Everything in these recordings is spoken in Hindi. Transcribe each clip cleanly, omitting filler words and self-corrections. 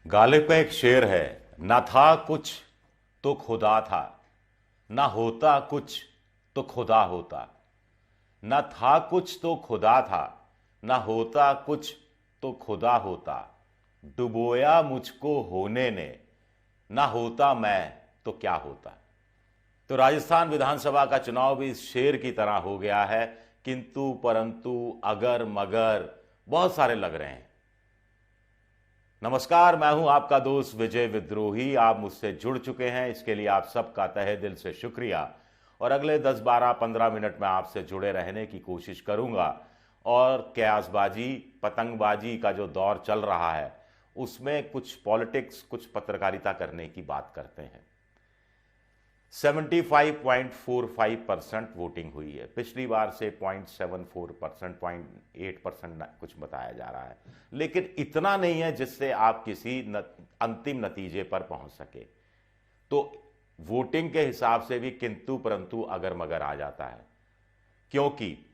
गालिब का एक शेर है, ना था कुछ तो खुदा था, ना होता कुछ तो खुदा होता। ना था कुछ तो खुदा था, ना होता कुछ तो खुदा होता। डुबोया मुझको होने ने, ना होता मैं तो क्या होता। तो राजस्थान विधानसभा का चुनाव भी इस शेर की तरह हो गया है। किंतु परंतु अगर मगर बहुत सारे लग रहे हैं। नमस्कार, मैं हूं आपका दोस्त विजय विद्रोही। आप मुझसे जुड़ चुके हैं, इसके लिए आप सबका तहे दिल से शुक्रिया। और अगले 10 12 15 मिनट में आपसे जुड़े रहने की कोशिश करूंगा। और कयासबाजी, पतंगबाजी का जो दौर चल रहा है उसमें कुछ पॉलिटिक्स, कुछ पत्रकारिता करने की बात करते हैं। 75.45% वोटिंग हुई है, पिछली बार से 0.74%, 0.8% कुछ बताया जा रहा है। लेकिन इतना नहीं है जिससे आप किसी अंतिम नतीजे पर पहुंच सके। तो वोटिंग के हिसाब से भी किंतु परंतु अगर मगर आ जाता है, क्योंकि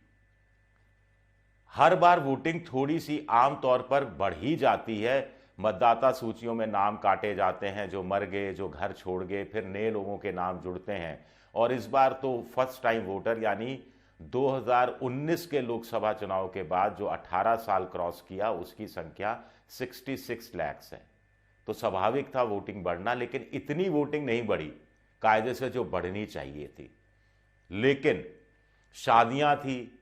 हर बार वोटिंग थोड़ी सी आमतौर पर बढ़ ही जाती है। मतदाता सूचियों में नाम काटे जाते हैं, जो मर गए, जो घर छोड़ गए, फिर नए लोगों के नाम जुड़ते हैं। और इस बार तो फर्स्ट टाइम वोटर यानी 2019 के लोकसभा चुनाव के बाद जो 18 साल क्रॉस किया उसकी संख्या 66 लाख है। तो स्वाभाविक था वोटिंग बढ़ना, लेकिन इतनी वोटिंग नहीं बढ़ी कायदे से जो बढ़नी चाहिए थी। लेकिन शादियां थी,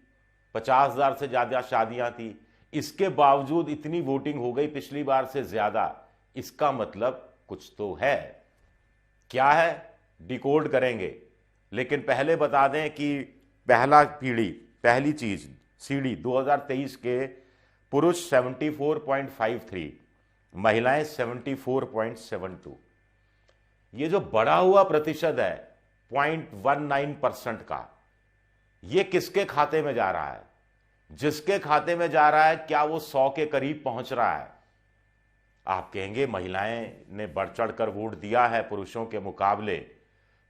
50,000 से ज्यादा शादियां थी, इसके बावजूद इतनी वोटिंग हो गई पिछली बार से ज्यादा। इसका मतलब कुछ तो है। क्या है, डिकोड करेंगे। लेकिन पहले बता दें कि पहली चीज सीडी 2023 के पुरुष 74.53, महिलाएं 74.72। ये जो बढ़ा हुआ प्रतिशत है 0.19% का, ये किसके खाते में जा रहा है? जिसके खाते में जा रहा है, क्या वो 100 के करीब पहुंच रहा है? आप कहेंगे महिलाएं ने बढ़ चढ़कर वोट दिया है पुरुषों के मुकाबले।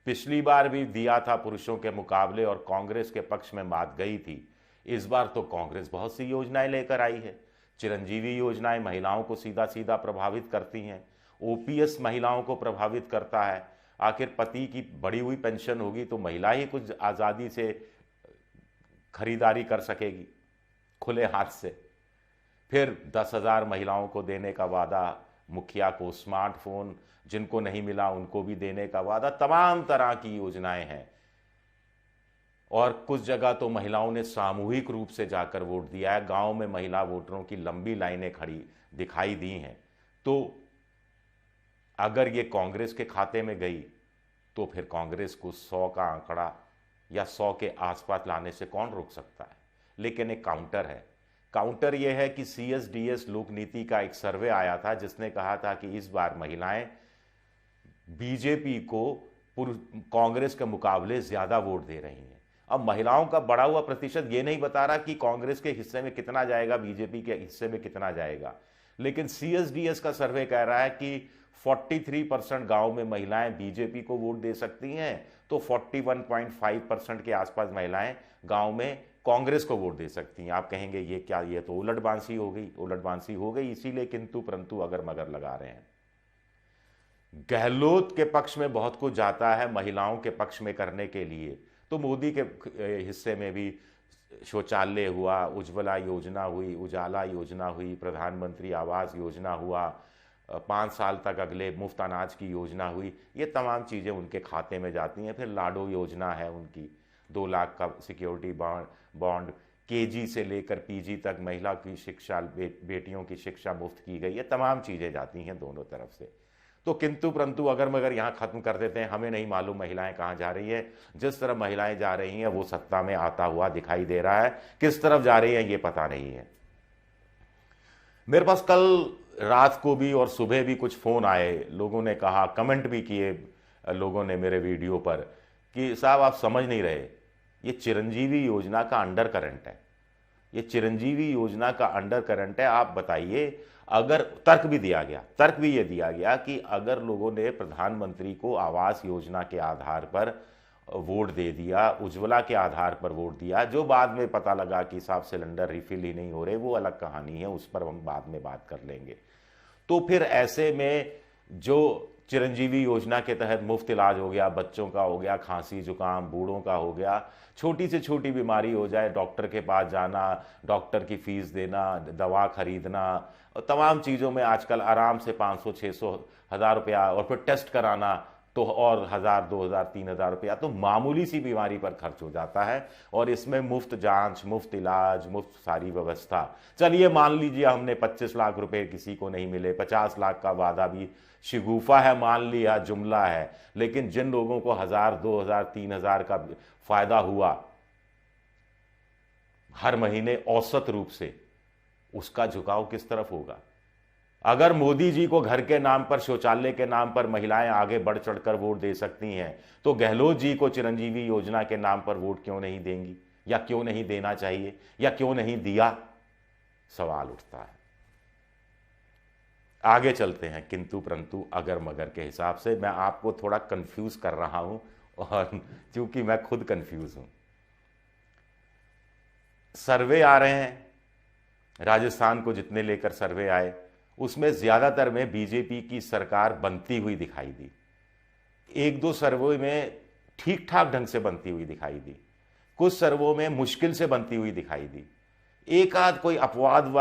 पिछली बार भी दिया था पुरुषों के मुकाबले और कांग्रेस के पक्ष में बात गई थी। इस बार तो कांग्रेस बहुत सी योजनाएं लेकर आई है। चिरंजीवी योजनाएं महिलाओं को सीधा सीधा प्रभावित करती हैं। ओपीएस महिलाओं को प्रभावित करता है। आखिर पति की बढ़ी हुई पेंशन होगी तो महिला ही कुछ आज़ादी से खरीदारी कर सकेगी, खुले हाथ से। फिर 10,000 महिलाओं को देने का वादा, मुखिया को स्मार्टफोन, जिनको नहीं मिला उनको भी देने का वादा, तमाम तरह की योजनाएं हैं। और कुछ जगह तो महिलाओं ने सामूहिक रूप से जाकर वोट दिया है। गांव में महिला वोटरों की लंबी लाइनें खड़ी दिखाई दी हैं। तो अगर ये कांग्रेस के खाते में गई तो फिर कांग्रेस को 100 का आंकड़ा या 100 के आसपास लाने से कौन रोक सकता है? लेकिन एक काउंटर है। काउंटर यह है कि सीएसडीएस लोक नीति का एक सर्वे आया था जिसने कहा था कि इस बार महिलाएं बीजेपी को कांग्रेस के मुकाबले ज्यादा वोट दे रही हैं। अब महिलाओं का बढ़ा हुआ प्रतिशत ये नहीं बता रहा कि कांग्रेस के हिस्से में कितना जाएगा, बीजेपी के हिस्से में कितना जाएगा। लेकिन सीएसडीएस का सर्वे कह रहा है कि 43% गांव में महिलाएं बीजेपी को वोट दे सकती हैं, तो 41.5% के आसपास महिलाएं गांव में कांग्रेस को वोट दे सकती हैं। आप कहेंगे ये क्या, ये तो उलटबांसी हो गई। उलटबांसी हो गई, इसीलिए किंतु परंतु अगर मगर लगा रहे हैं। गहलोत के पक्ष में बहुत कुछ जाता है महिलाओं के पक्ष में करने के लिए। तो मोदी के हिस्से में भी शौचालय हुआ, उज्ज्वला योजना हुई, उजाला योजना हुई, प्रधानमंत्री आवास योजना हुआ, 5 साल तक अगले मुफ्त अनाज की योजना हुई। ये तमाम चीज़ें उनके खाते में जाती हैं। फिर लाडो योजना है उनकी, 2 लाख का सिक्योरिटी बॉन्ड, केजी से लेकर पीजी तक महिला की शिक्षा, बेटियों की शिक्षा मुफ्त की गई। ये तमाम चीज़ें जाती हैं दोनों तरफ से। तो किंतु परंतु अगर मगर यहाँ खत्म कर देते हैं। हमें नहीं मालूम महिलाएं कहाँ जा रही है। जिस तरफ महिलाएं जा रही हैं वो सत्ता में आता हुआ दिखाई दे रहा है। किस तरफ जा रही है ये पता नहीं है। मेरे पास कल रात को भी और सुबह भी कुछ फ़ोन आए, लोगों ने कहा, कमेंट भी किए लोगों ने मेरे वीडियो पर कि साहब आप समझ नहीं रहे, ये चिरंजीवी योजना का अंडर करंट है। ये चिरंजीवी योजना का अंडर करंट है। आप बताइए, अगर तर्क भी दिया गया, तर्क भी ये दिया गया कि अगर लोगों ने प्रधानमंत्री को आवास योजना के आधार पर वोट दे दिया, उज्ज्वला के आधार पर वोट दिया, जो बाद में पता लगा कि साहब सिलेंडर रिफिल ही नहीं हो रहे, वो अलग कहानी है, उस पर हम बाद में बात कर लेंगे। तो फिर ऐसे में जो चिरंजीवी योजना के तहत मुफ्त इलाज हो गया, बच्चों का हो गया, खांसी जुकाम, बूढ़ों का हो गया, छोटी से छोटी बीमारी हो जाए, डॉक्टर के पास जाना, डॉक्टर की फीस देना, दवा खरीदना, और तमाम चीज़ों में आजकल आराम से 500, 600, 1000 रुपया, और फिर टेस्ट कराना तो और 1000, 2000, 3000 रुपया, तो मामूली सी बीमारी पर खर्च हो जाता है। और इसमें मुफ्त जांच, मुफ्त इलाज, मुफ्त सारी व्यवस्था। चलिए मान लीजिए हमने 25 लाख रुपए किसी को नहीं मिले, 50 लाख का वादा भी शिगुफा है, मान लिया, जुमला है, लेकिन जिन लोगों को 1000, 2000, 3000 का फायदा हुआ हर महीने औसत रूप से, उसका झुकाव किस तरफ होगा? अगर मोदी जी को घर के नाम पर, शौचालय के नाम पर महिलाएं आगे बढ़ चढ़कर वोट दे सकती हैं, तो गहलोत जी को चिरंजीवी योजना के नाम पर वोट क्यों नहीं देंगी, या क्यों नहीं देना चाहिए, या क्यों नहीं दिया? सवाल उठता है। आगे चलते हैं, किंतु परंतु अगर मगर के हिसाब से। मैं आपको थोड़ा कंफ्यूज कर रहा हूं, और क्योंकि मैं खुद कंफ्यूज हूं। सर्वे आ रहे हैं, राजस्थान को जितने लेकर सर्वे आए, उसमें ज्यादातर में बीजेपी की सरकार बनती हुई दिखाई दी। एक दो सर्वे में ठीक ठाक ढंग से बनती हुई दिखाई दी, कुछ सर्वों में मुश्किल से बनती हुई दिखाई दी। एक आध कोई अपवाद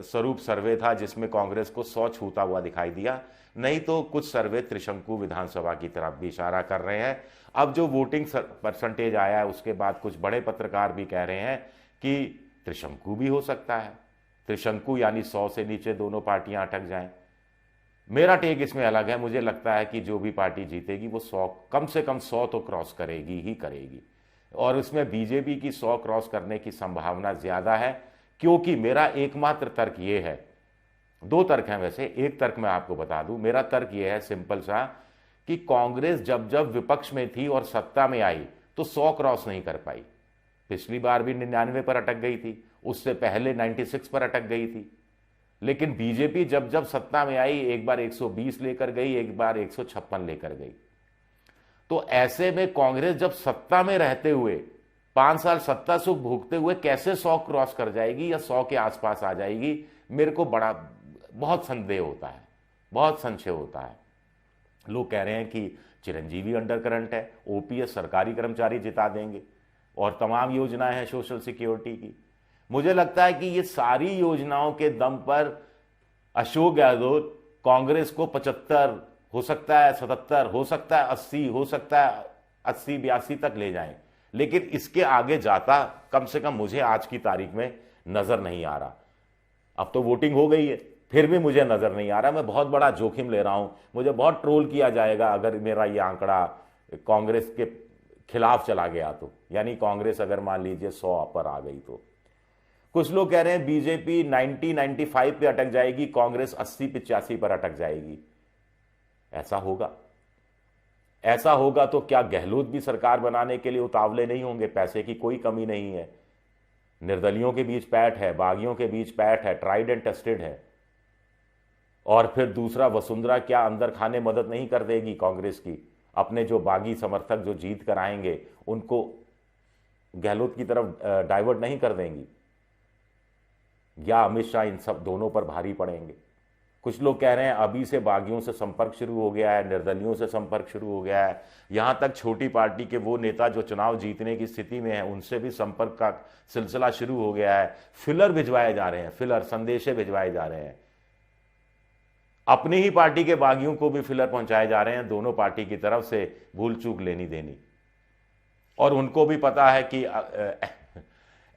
स्वरूप सर्वे था जिसमें कांग्रेस को 100 छूता हुआ दिखाई दिया, नहीं तो कुछ सर्वे त्रिशंकु विधानसभा की तरफ भी इशारा कर रहे हैं। अब जो वोटिंग परसेंटेज आया है उसके बाद कुछ बड़े पत्रकार भी कह रहे हैं कि त्रिशंकु भी हो सकता है, त्रिशंकु यानी 100 से नीचे दोनों पार्टियां अटक जाएं। मेरा टेक इसमें अलग है, मुझे लगता है कि जो भी पार्टी जीतेगी वो 100, कम से कम 100 तो क्रॉस करेगी ही करेगी, और उसमें बीजेपी की 100 क्रॉस करने की संभावना ज्यादा है। क्योंकि मेरा एकमात्र तर्क ये है, दो तर्क हैं वैसे, एक तर्क मैं आपको बता दूं। मेरा तर्क ये है सिंपल सा, कि कांग्रेस जब जब विपक्ष में थी और सत्ता में आई तो 100 क्रॉस नहीं कर पाई। पिछली बार भी 99 पर अटक गई थी, उससे पहले 96 पर अटक गई थी। लेकिन बीजेपी जब जब सत्ता में आई, एक बार 120 लेकर गई, एक बार 156 लेकर गई। तो ऐसे में कांग्रेस जब सत्ता में रहते हुए 5 साल सत्ता सुख भोगते हुए कैसे 100 क्रॉस कर जाएगी या 100 के आसपास आ जाएगी, मेरे को बहुत संदेह होता है, बहुत संशय होता है। लोग कह रहे हैं कि चिरंजीवी अंडर करंट है, ओपीएस सरकारी कर्मचारी जिता देंगे, और तमाम योजनाएं हैं सोशल सिक्योरिटी की। मुझे लगता है कि ये सारी योजनाओं के दम पर अशोक गहलोत कांग्रेस को 75, हो सकता है 77, हो सकता है 80, हो सकता है 80-82 तक ले जाएं, लेकिन इसके आगे जाता कम से कम मुझे आज की तारीख में नजर नहीं आ रहा। अब तो वोटिंग हो गई है, फिर भी मुझे नजर नहीं आ रहा। मैं बहुत बड़ा जोखिम ले रहा हूं, मुझे बहुत ट्रोल किया जाएगा अगर मेरा ये आंकड़ा कांग्रेस के खिलाफ चला गया तो, यानी कांग्रेस अगर मान लीजिए 100 पर आ गई तो। कुछ लोग कह रहे हैं बीजेपी 90-95 पे अटक जाएगी, कांग्रेस 80-85 पर अटक जाएगी। ऐसा होगा? ऐसा होगा तो क्या गहलोत भी सरकार बनाने के लिए उतावले नहीं होंगे? पैसे की कोई कमी नहीं है, निर्दलियों के बीच पैठ है, बागियों के बीच पैठ है, ट्राइड एंड टेस्टेड है। और फिर दूसरा, वसुंधरा क्या अंदर खाने मदद नहीं कर देगी कांग्रेस की? अपने जो बागी समर्थक जो जीत कर आएंगे उनको गहलोत की तरफ डाइवर्ट नहीं कर देंगी, या अमित शाह इन सब दोनों पर भारी पड़ेंगे? कुछ लोग कह रहे हैं अभी से बागियों से संपर्क शुरू हो गया है, निर्दलियों से संपर्क शुरू हो गया है, यहां तक छोटी पार्टी के वो नेता जो चुनाव जीतने की स्थिति में है उनसे भी संपर्क का सिलसिला शुरू हो गया है। फिलर भिजवाए जा रहे हैं, फिलर संदेशे भिजवाए जा रहे हैं, अपनी ही पार्टी के बागियों को भी फिलर पहुंचाए जा रहे हैं, दोनों पार्टी की तरफ से भूल चूक लेनी देनी। और उनको भी पता है कि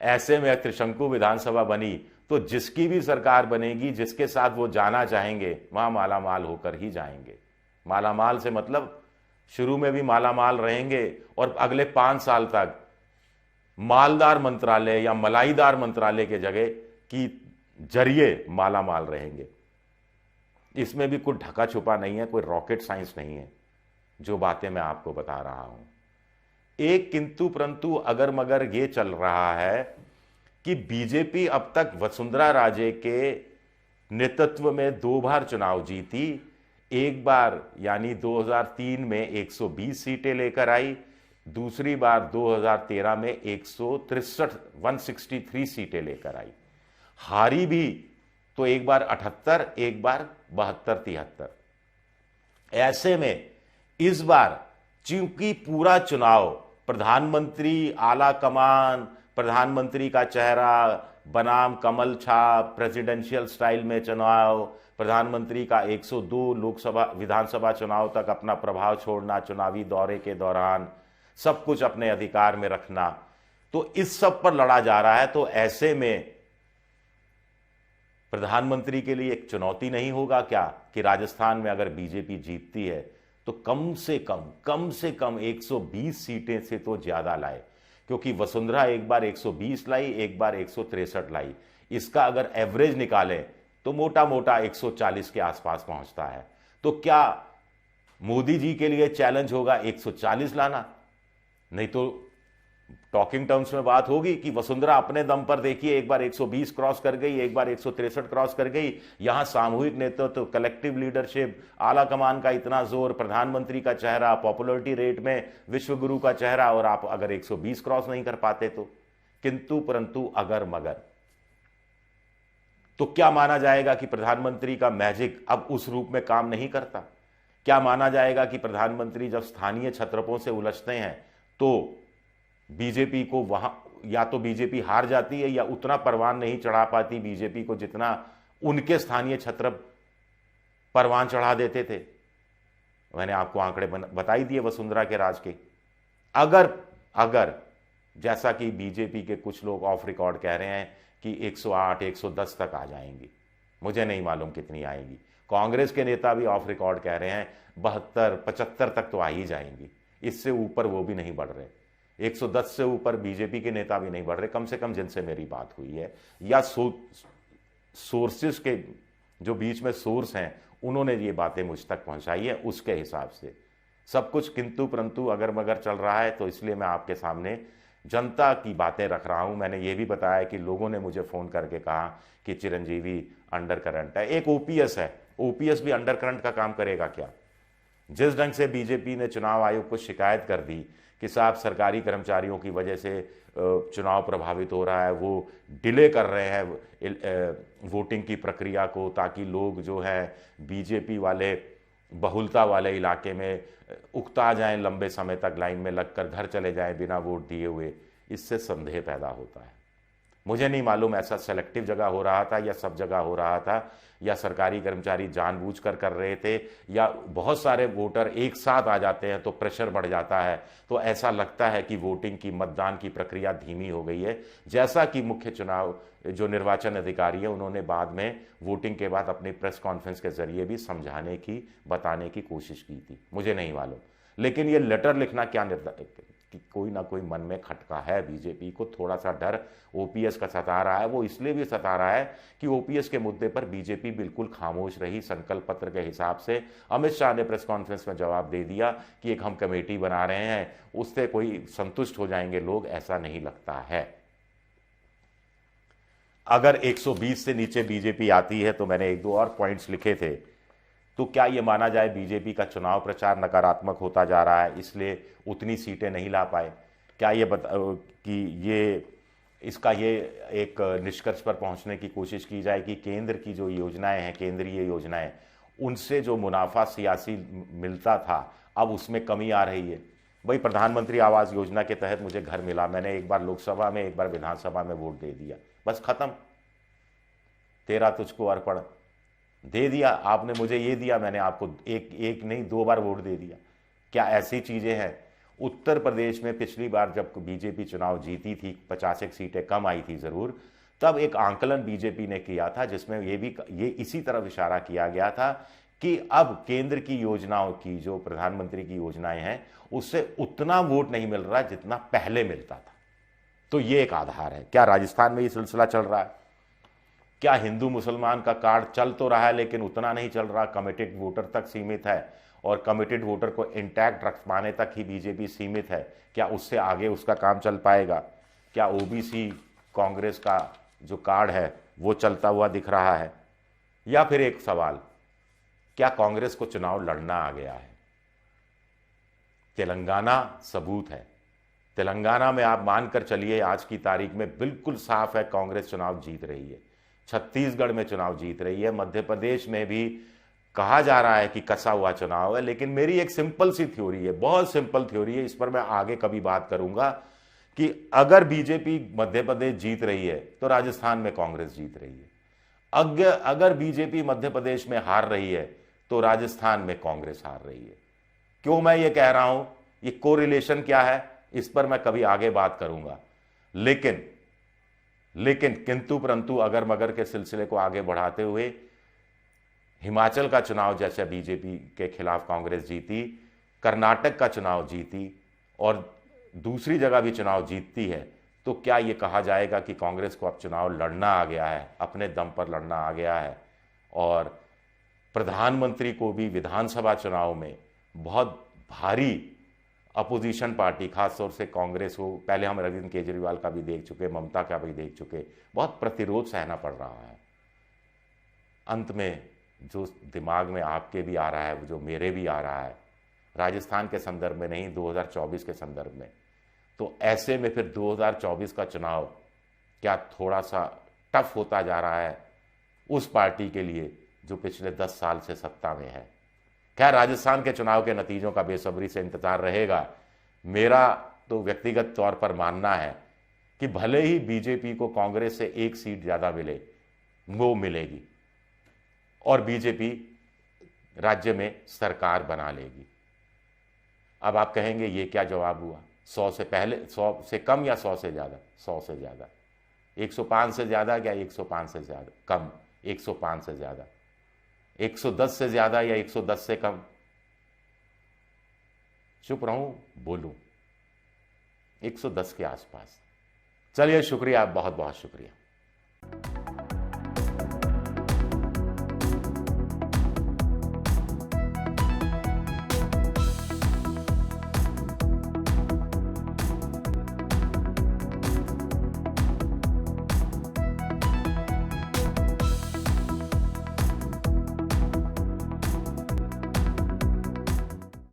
ऐसे में त्रिशंकु विधानसभा बनी तो जिसकी भी सरकार बनेगी, जिसके साथ वो जाना चाहेंगे, वहां मालामाल होकर ही जाएंगे। मालामाल से मतलब शुरू में भी मालामाल रहेंगे और अगले 5 साल तक मालदार मंत्रालय या मलाईदार मंत्रालय के जगह की जरिए मालामाल रहेंगे। इसमें भी कुछ ढका छुपा नहीं है, कोई रॉकेट साइंस नहीं है जो बातें मैं आपको बता रहा हूं। एक किंतु परंतु अगर मगर ये चल रहा है कि बीजेपी अब तक वसुंधरा राजे के नेतृत्व में 2 बार चुनाव जीती, एक बार यानी 2003 में 120 सीटें लेकर आई, दूसरी बार 2013 में 163 सीटें लेकर आई। हारी भी तो एक बार 78, एक बार 72, 73। ऐसे में इस बार चूंकि पूरा चुनाव प्रधानमंत्री, आला कमान, प्रधानमंत्री का चेहरा बनाम कमल छाप, प्रेसिडेंशियल स्टाइल में चुनाव, प्रधानमंत्री का 102 लोकसभा विधानसभा चुनाव तक अपना प्रभाव छोड़ना चुनावी दौरे के दौरान, सब कुछ अपने अधिकार में रखना, तो इस सब पर लड़ा जा रहा है। तो ऐसे में प्रधानमंत्री के लिए एक चुनौती नहीं होगा क्या कि राजस्थान में अगर बीजेपी जीतती है तो कम से कम 120 सीटें से तो ज्यादा लाए, क्योंकि वसुंधरा एक बार 120 लाई, एक बार 163 लाई। इसका अगर एवरेज निकालें तो मोटा मोटा 140 के आसपास पहुंचता है। तो क्या मोदी जी के लिए चैलेंज होगा 140 लाना? नहीं तो टॉकिंग टर्म्स में बात होगी कि वसुंधरा अपने दम पर देखिए एक बार 120 क्रॉस कर गई, एक बार 163 क्रॉस कर गई। यहां सामूहिक नेतृत्व, कलेक्टिव लीडरशिप, आला कमान का इतना जोर, प्रधानमंत्री का चेहरा, पॉपुलरिटी रेट में विश्वगुरु का चेहरा, और आप अगर 120 क्रॉस नहीं कर पाते तो किंतु परंतु अगर मगर, तो क्या माना जाएगा कि प्रधानमंत्री का मैजिक अब उस रूप में काम नहीं करता? क्या माना जाएगा कि प्रधानमंत्री जब स्थानीय छत्रपों से उलझते हैं तो बीजेपी को वहां या तो बीजेपी हार जाती है या उतना परवान नहीं चढ़ा पाती बीजेपी को जितना उनके स्थानीय छत्र परवान चढ़ा देते थे? मैंने आपको आंकड़े बताई दिए वसुंधरा के राज के। अगर जैसा कि बीजेपी के कुछ लोग ऑफ रिकॉर्ड कह रहे हैं कि 108, 110 तक आ जाएंगी, मुझे नहीं मालूम कितनी आएंगी। कांग्रेस के नेता भी ऑफ रिकॉर्ड कह रहे हैं 72, 75 तक तो आ ही जाएंगी, इससे ऊपर वो भी नहीं बढ़ रहे। 110 से ऊपर बीजेपी के नेता भी नहीं बढ़ रहे, कम से कम जिनसे मेरी बात हुई है, या सोर्सेस के जो बीच में सोर्स हैं उन्होंने ये बातें मुझ तक पहुंचाई है, उसके हिसाब से सब कुछ किंतु परंतु अगर मगर चल रहा है। तो इसलिए मैं आपके सामने जनता की बातें रख रहा हूं। मैंने ये भी बताया कि लोगों ने मुझे फोन करके कहा कि चिरंजीवी अंडर करंट है। एक ओपीएस है, ओपीएस भी अंडर करंट का काम करेगा क्या? जिस ढंग से बीजेपी ने चुनाव आयोग को शिकायत कर दी कि साहब सरकारी कर्मचारियों की वजह से चुनाव प्रभावित हो रहा है, वो डिले कर रहे हैं वोटिंग की प्रक्रिया को, ताकि लोग जो है बीजेपी वाले बहुलता वाले इलाके में उकता जाएं, लंबे समय तक लाइन में लगकर घर चले जाएं बिना वोट दिए हुए। इससे संदेह पैदा होता है। मुझे नहीं मालूम ऐसा सेलेक्टिव जगह हो रहा था या सब जगह हो रहा था, या सरकारी कर्मचारी जानबूझकर कर रहे थे, या बहुत सारे वोटर एक साथ आ जाते हैं तो प्रेशर बढ़ जाता है, तो ऐसा लगता है कि वोटिंग की, मतदान की प्रक्रिया धीमी हो गई है। जैसा कि मुख्य चुनाव जो निर्वाचन अधिकारी है उन्होंने बाद में वोटिंग के बाद अपनी प्रेस कॉन्फ्रेंस के जरिए भी समझाने की, बताने की कोशिश की थी। मुझे नहीं मालूम, लेकिन ये लेटर लिखना क्या कि कोई ना कोई मन में खटका है बीजेपी को, थोड़ा सा डर ओपीएस का सता रहा है। वो इसलिए भी सता रहा है कि ओपीएस के मुद्दे पर बीजेपी बिल्कुल खामोश रही। संकल्प पत्र के हिसाब से अमित शाह ने प्रेस कॉन्फ्रेंस में जवाब दे दिया कि एक हम कमेटी बना रहे हैं, उससे कोई संतुष्ट हो जाएंगे लोग, ऐसा नहीं लगता है। अगर 120 से नीचे बीजेपी आती है तो मैंने एक दो और पॉइंट्स लिखे थे, तो क्या ये माना जाए बीजेपी का चुनाव प्रचार नकारात्मक होता जा रहा है, इसलिए उतनी सीटें नहीं ला पाए? क्या ये कि इसका ये एक निष्कर्ष पर पहुंचने की कोशिश की जाए कि केंद्र की जो योजनाएं हैं, केंद्रीय योजनाएं, उनसे जो मुनाफा सियासी मिलता था अब उसमें कमी आ रही है? भाई प्रधानमंत्री आवास योजना के तहत मुझे घर मिला, मैंने एक बार लोकसभा में, एक बार विधानसभा में वोट दे दिया, बस खत्म, तेरा तुझको अर्पण, दे दिया। आपने मुझे ये दिया, मैंने आपको एक नहीं 2 बार वोट दे दिया। क्या ऐसी चीजें हैं? उत्तर प्रदेश में पिछली बार जब बीजेपी चुनाव जीती थी, 50 सीटें कम आई थी जरूर, तब एक आंकलन बीजेपी ने किया था जिसमें ये इसी तरफ इशारा किया गया था कि अब केंद्र की योजनाओं की, जो प्रधानमंत्री की योजनाएं हैं, उससे उतना वोट नहीं मिल रहा जितना पहले मिलता था। तो ये एक आधार है। क्या राजस्थान में ये सिलसिला चल रहा है? क्या हिंदू मुसलमान का कार्ड चल तो रहा है लेकिन उतना नहीं चल रहा, कमिटेड वोटर तक सीमित है, और कमिटेड वोटर को इंटैक्ट रख पाने तक ही बीजेपी सीमित है। क्या उससे आगे उसका काम चल पाएगा? क्या ओबीसी कांग्रेस का जो कार्ड है वो चलता हुआ दिख रहा है? या फिर एक सवाल, क्या कांग्रेस को चुनाव लड़ना आ गया है? तेलंगाना सबूत है। तेलंगाना में आप मानकर चलिए आज की तारीख में बिल्कुल साफ है कांग्रेस चुनाव जीत रही है। छत्तीसगढ़ में चुनाव जीत रही है, मध्य प्रदेश में भी कहा जा रहा है कि कसा हुआ चुनाव है। लेकिन मेरी एक सिंपल सी थ्योरी है, बहुत सिंपल थ्योरी है, इस पर मैं आगे कभी बात करूंगा कि अगर बीजेपी मध्य प्रदेश जीत रही है तो राजस्थान में कांग्रेस जीत रही है, अगर बीजेपी मध्य प्रदेश में हार रही है तो राजस्थान में कांग्रेस हार रही है। क्यों मैं ये कह रहा हूं, ये कोरिलेशन क्या है, इस पर मैं कभी आगे बात करूंगा। लेकिन किंतु परंतु अगर मगर के सिलसिले को आगे बढ़ाते हुए हिमाचल का चुनाव जैसे बीजेपी के खिलाफ कांग्रेस जीती, कर्नाटक का चुनाव जीती और दूसरी जगह भी चुनाव जीतती है, तो क्या यह कहा जाएगा कि कांग्रेस को अब चुनाव लड़ना आ गया है, अपने दम पर लड़ना आ गया है? और प्रधानमंत्री को भी विधानसभा चुनाव में बहुत भारी अपोजिशन पार्टी, खासतौर से कांग्रेस को, पहले हम अरविंद केजरीवाल का भी देख चुके, ममता का भी देख चुके, बहुत प्रतिरोध सहना पड़ रहा है। अंत में जो दिमाग में आपके भी आ रहा है, जो मेरे भी आ रहा है, राजस्थान के संदर्भ में नहीं, 2024 के संदर्भ में, तो ऐसे में फिर 2024 का चुनाव क्या थोड़ा सा टफ होता जा रहा है उस पार्टी के लिए जो पिछले 10 साल से सत्ता में है। खैर, राजस्थान के चुनाव के नतीजों का बेसब्री से इंतजार रहेगा। मेरा तो व्यक्तिगत तौर पर मानना है कि भले ही बीजेपी को कांग्रेस से एक सीट ज्यादा मिले, वो मिलेगी और बीजेपी राज्य में सरकार बना लेगी। अब आप कहेंगे ये क्या जवाब हुआ, 100 से पहले, 100 से कम या 100 से ज्यादा? 100 से ज्यादा। 105 से ज्यादा क्या 105 से ज्यादा कम? 105 से ज्यादा। 110 से ज्यादा या 110 से कम? चुप रहूं, बोलूं? 110 के आसपास। चलिए, शुक्रिया, बहुत बहुत शुक्रिया।